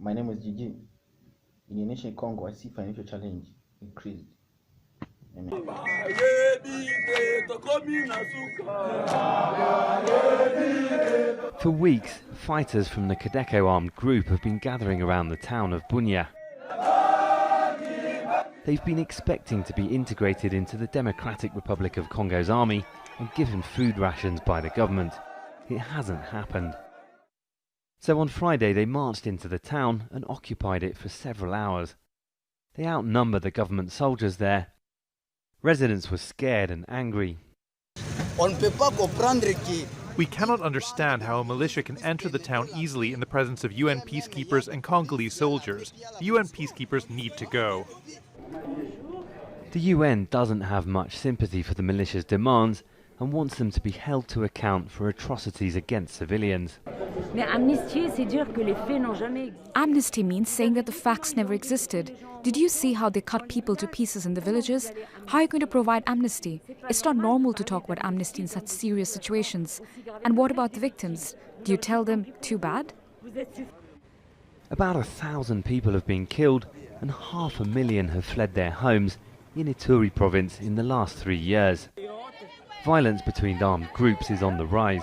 My name is GG. In Nchii, Congo, I see financial challenge increased. Amen. For weeks, fighters from the Kidemokrasia armed group have been gathering around the town of Bunia. They've been expecting to be integrated into the Democratic Republic of Congo's army and given food rations by the government. It hasn't happened. So on Friday they marched into the town and occupied it for several hours. They outnumber the government soldiers there. Residents were scared and angry. We cannot understand how a militia can enter the town easily in the presence of UN peacekeepers and Congolese soldiers. The UN peacekeepers need to go. The UN doesn't have much sympathy for the militia's demands and wants them to be held to account for atrocities against civilians. Amnesty means saying that the facts never existed. Did you see how they cut people to pieces in the villages? How are you going to provide amnesty? It's not normal to talk about amnesty in such serious situations. And what about the victims? Do you tell them, too bad? About 1,000 people have been killed and 500,000 have fled their homes in Ituri province in the last 3 years. Violence between armed groups is on the rise.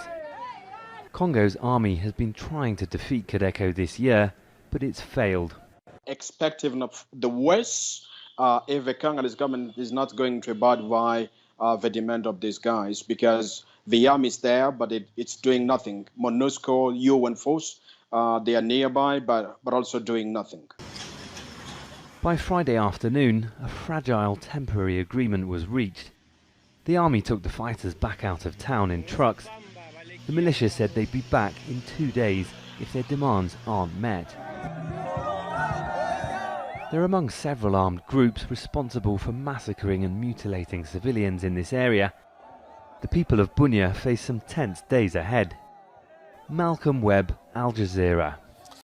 Congo's army has been trying to defeat Kidemokrasia this year, but it's failed. Expecting of the West, if the Congolese government is not going to abide by the demand of these guys, because the army is there, but it's doing nothing. MONUSCO, UN force, they are nearby, but also doing nothing. By Friday afternoon, a fragile temporary agreement was reached. The army took the fighters back out of town in trucks. The militia said they'd be back in 2 days if their demands aren't met. They're among several armed groups responsible for massacring and mutilating civilians in this area. The people of Bunia face some tense days ahead. Malcolm Webb, Al Jazeera.